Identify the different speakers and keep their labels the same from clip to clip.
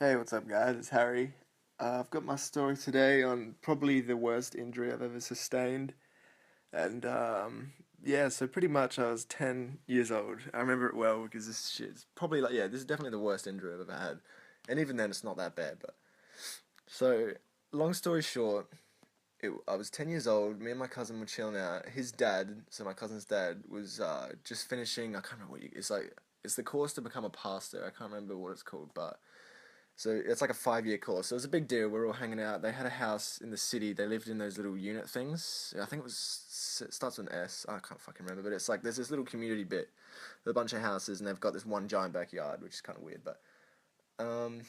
Speaker 1: Hey, what's up, guys? It's Harry. I've got my story today on probably the worst injury I've ever sustained. And yeah, so pretty much I was 10 years old. I remember it well because this shit's probably like, yeah, this is definitely the worst injury I've ever had. And even then, it's not that bad. But so, long story short, I was 10 years old. Me and my cousin were chilling out. His dad, so my cousin's dad, was just finishing. I can't remember it's like. It's the course to become a pastor. I can't remember what it's called, but so it's like a 5 year course. So it was a big deal. We were all hanging out. They had a house in the city. They lived in those little unit things. I think it starts with an S. I can't fucking remember. But it's like there's this little community bit with a bunch of houses, and they've got this one giant backyard, which is kind of weird. But um,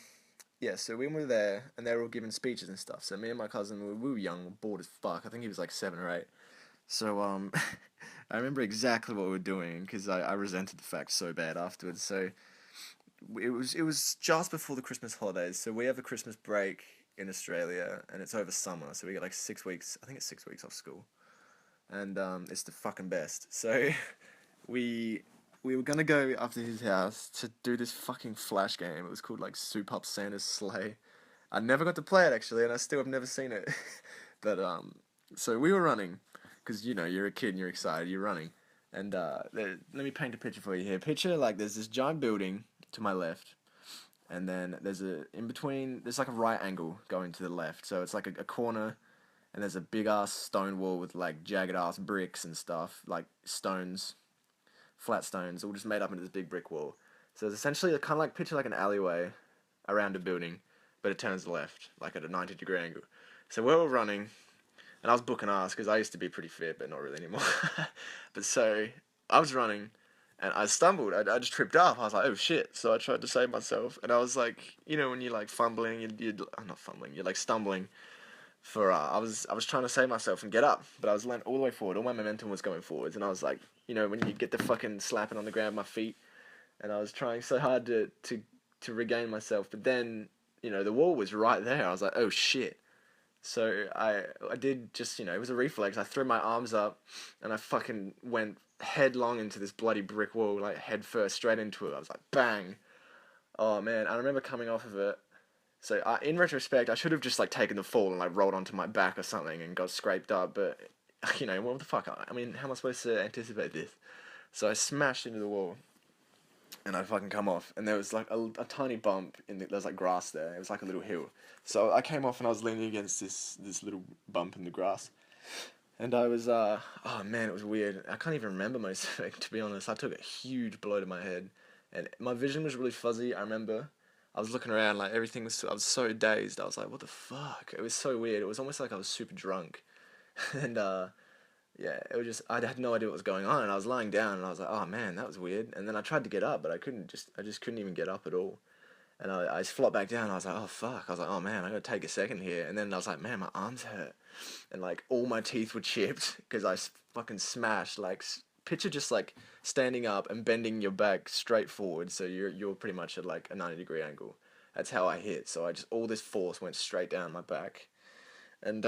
Speaker 1: yeah, so we were there, and they were all giving speeches and stuff. So me and my cousin, we were young, we were bored as fuck. I think he was like 7 or 8. So I remember exactly what we were doing because I resented the fact so bad afterwards. So it was just before the Christmas holidays, so we have a Christmas break in Australia, and it's over summer, so we get like 6 weeks. I think it's 6 weeks off school, and it's the fucking best. So we we were gonna go up to his house to do this fucking flash game. It was called like Soup Up Santa's Sleigh. I never got to play it actually, and I still have never seen it. But so we were running, because you're a kid and you're excited, you're running, and let me paint a picture for you here. Picture like there's this giant building to my left, and then there's in between there's like a right angle going to the left, so it's like a corner, and there's a big ass stone wall with like jagged ass bricks and stuff, like stones, flat stones, all just made up into this big brick wall. So it's essentially kind of like picture like an alleyway around a building, but it turns left, like at a 90-degree angle. So we were running, and I was booking ass because I used to be pretty fit, but not really anymore. But so I was running, and I stumbled. I just tripped up. I was like, oh shit. So I tried to save myself, and I was like, when you're like fumbling, I'm not fumbling, you're like stumbling. I was trying to save myself and get up, but I was leant all the way forward. All my momentum was going forwards, and I was like, when you get the fucking slapping on the ground, my feet, and I was trying so hard to regain myself, but then the wall was right there. I was like, oh shit. So I did just it was a reflex. I threw my arms up, and I fucking went headlong into this bloody brick wall, like head first, straight into it. I was like, bang. Oh man, I remember coming off of it. So in retrospect, I should have just like taken the fall and like rolled onto my back or something and got scraped up. But what the fuck? I mean, how am I supposed to anticipate this? So I smashed into the wall, and I'd fucking come off, and there was like a tiny bump there's like grass there. It was like a little hill. So I came off, and I was leaning against this little bump in the grass, and I was oh man, it was weird. I can't even remember most of it, to be honest. I took a huge blow to my head, and my vision was really fuzzy. I remember I was looking around, like everything was. I was so dazed. I was like, what the fuck? It was so weird. It was almost like I was super drunk, and yeah, it was just I had no idea what was going on, and I was lying down, and I was like, "Oh man, that was weird." And then I tried to get up, but I just couldn't even get up at all. And I just flopped back down. And I was like, "Oh fuck!" I was like, "Oh man, I gotta take a second here." And then I was like, "Man, my arms hurt," and like all my teeth were chipped because fucking smashed. Like picture just like standing up and bending your back straight forward, so you're pretty much at like a 90-degree angle. That's how I hit. So I just all this force went straight down my back, and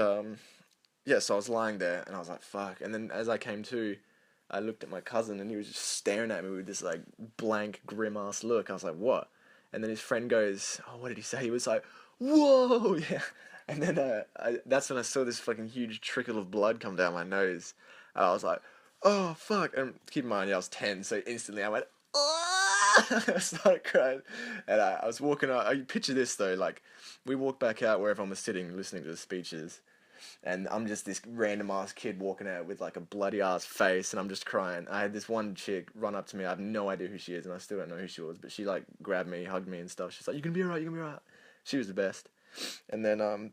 Speaker 1: yeah, so I was lying there, and I was like, fuck. And then as I came to, I looked at my cousin, and he was just staring at me with this like blank, grim ass look. I was like, what? And then his friend goes, oh, what did he say? He was like, whoa, yeah. And then that's when I saw this fucking huge trickle of blood come down my nose. And I was like, oh fuck. And keep in mind, yeah, I was 10, so instantly I went, oh! I started crying, and I was walking out. I picture this though, like we walked back out where everyone was sitting, listening to the speeches, and I'm just this random ass kid walking out with like a bloody ass face, and I'm just crying. I had this one chick run up to me. I have no idea who she is, and I still don't know who she was, but she like grabbed me, hugged me, and stuff. She's like, "You can be alright. You can be alright." She was the best. And then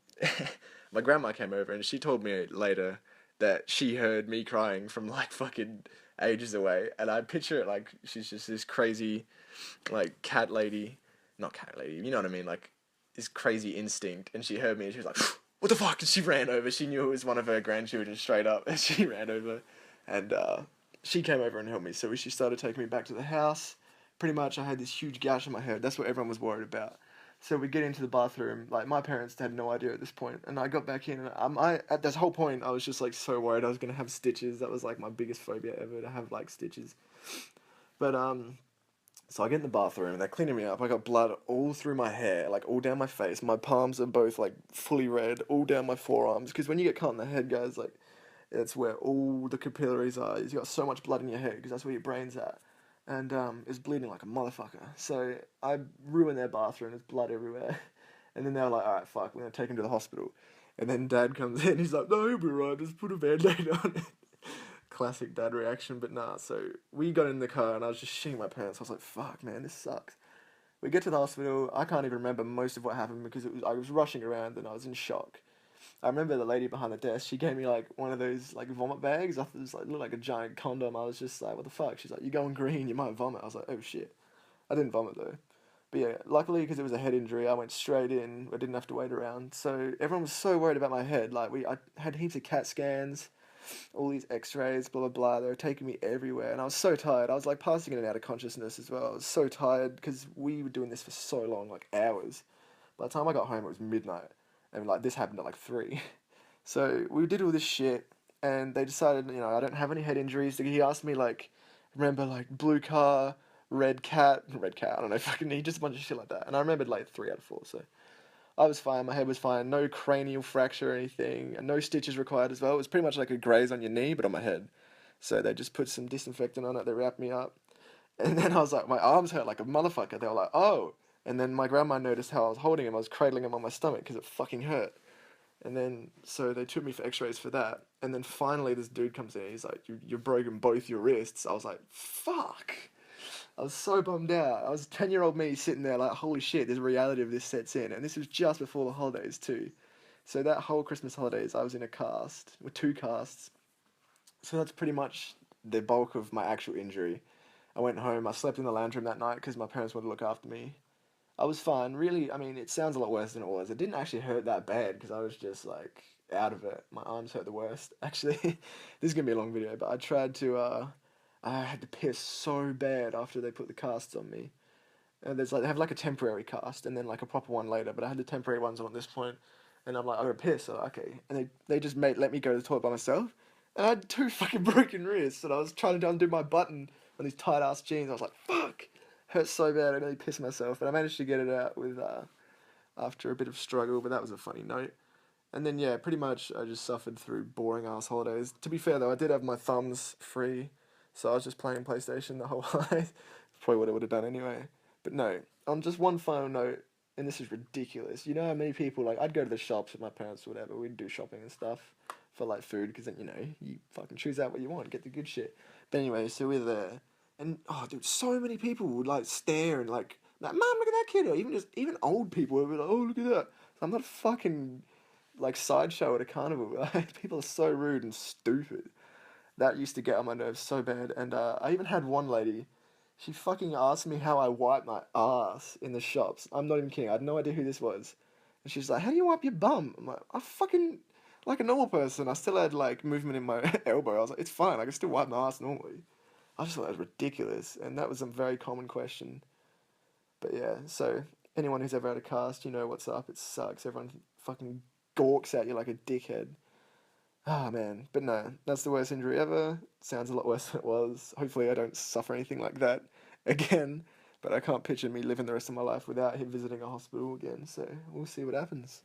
Speaker 1: my grandma came over, and she told me later that she heard me crying from like fucking ages away, and I picture it like she's just this crazy, like cat lady, not cat lady, you know what I mean, like this crazy instinct, and she heard me, and she was like, what the fuck? And she ran over. She knew it was one of her grandchildren straight up, and she ran over, and she came over and helped me. So she started taking me back to the house. Pretty much, I had this huge gash on my head. That's what everyone was worried about. So we get into the bathroom. Like my parents had no idea at this point, and I got back in, and I at this whole point I was just like so worried I was gonna have stitches. That was like my biggest phobia ever, to have like stitches. But So I get in the bathroom and they're cleaning me up. I got blood all through my hair, like all down my face. My palms are both like fully red, all down my forearms. Because when you get cut in the head, guys, like it's where all the capillaries are. You got so much blood in your head because that's where your brain's at, and it's bleeding like a motherfucker. So I ruined their bathroom. There's blood everywhere, and then they were like, "All right, fuck, we're gonna take him to the hospital." And then Dad comes in. He's like, "No, he'll be right. Just put a band-aid on it." Classic dad reaction, but nah. So we got in the car, and I was just shitting my pants. I was like, "Fuck, man, this sucks." We get to the hospital. I can't even remember most of what happened because I was rushing around and I was in shock. I remember the lady behind the desk. She gave me like one of those like vomit bags. I thought it was like looked like a giant condom. I was just like, "What the fuck?" She's like, "You're going green. You might vomit." I was like, "Oh shit." I didn't vomit though. But yeah, luckily because it was a head injury, I went straight in. I didn't have to wait around. So everyone was so worried about my head. Like I had heaps of CAT scans, all these X-rays, blah blah blah. They were taking me everywhere, and I was so tired. I was like passing in and out of consciousness as well. I was so tired because we were doing this for so long, like hours. By the time I got home, it was midnight, and like this happened at like 3. So we did all this shit, and they decided, I don't have any head injuries. He asked me like, remember like blue car, red cat. I don't know, fucking he just a bunch of shit like that. And I remembered like 3 out of 4. So I was fine. My head was fine. No cranial fracture or anything, and no stitches required as well. It was pretty much like a graze on your knee, but on my head. So they just put some disinfectant on it. They wrapped me up, and then I was like, my arms hurt like a motherfucker. They were like, oh. And then my grandma noticed how I was holding him. I was cradling him on my stomach because it fucking hurt. And then, so they took me for x-rays for that. And then finally this dude comes in, he's like, you've broken both your wrists. I was like, fuck. I was so bummed out. I was 10-year-old me sitting there like, holy shit, this reality of this sets in. And this was just before the holidays too. So that whole Christmas holidays, I was in a cast, with 2 casts. So that's pretty much the bulk of my actual injury. I went home, I slept in the lounge room that night because my parents wanted to look after me. I was fine. Really, I mean, it sounds a lot worse than it was. It didn't actually hurt that bad because I was just like out of it. My arms hurt the worst. Actually, this is gonna be a long video, but I tried to. I had to piss so bad after they put the casts on me. And there's like they have like a temporary cast and then like a proper one later. But I had the temporary ones on at this point, and I'm like, I gotta piss. So okay, and they just let me go to the toilet by myself, and I had 2 fucking broken wrists, and I was trying to undo my button on these tight ass jeans. I was like, fuck, hurt so bad. I nearly pissed myself, but I managed to get it out with after a bit of struggle. But that was a funny note. And then yeah, pretty much I just suffered through boring ass holidays. To be fair though, I did have my thumbs free, so I was just playing PlayStation the whole holidays. Probably what I would have done anyway. But no, on just one final note, and this is ridiculous. You know how many people like I'd go to the shops with my parents or whatever. We'd do shopping and stuff for like food because then you fucking choose out what you want, get the good shit. But anyway, so we're there, and oh dude, so many people would like stare and like, Mom, look at that kid, or even old people would be like, oh look at that. I'm not fucking like sideshow at a carnival. People are so rude and stupid. That used to get on my nerves so bad. And I even had one lady. She fucking asked me how I wipe my ass in the shops. I'm not even kidding. I had no idea who this was. And she's like, "How do you wipe your bum?" I'm like, "I fucking like a normal person. I still had like movement in my elbow. I was like, it's fine. I can still wipe my ass normally." I just thought that was ridiculous, and that was a very common question. But yeah, so anyone who's ever had a cast, you know what's up. It sucks. Everyone fucking gawks at you like a dickhead. Ah, man. But no, that's the worst injury ever. Sounds a lot worse than it was. Hopefully, I don't suffer anything like that again. But I can't picture me living the rest of my life without him visiting a hospital again. So we'll see what happens.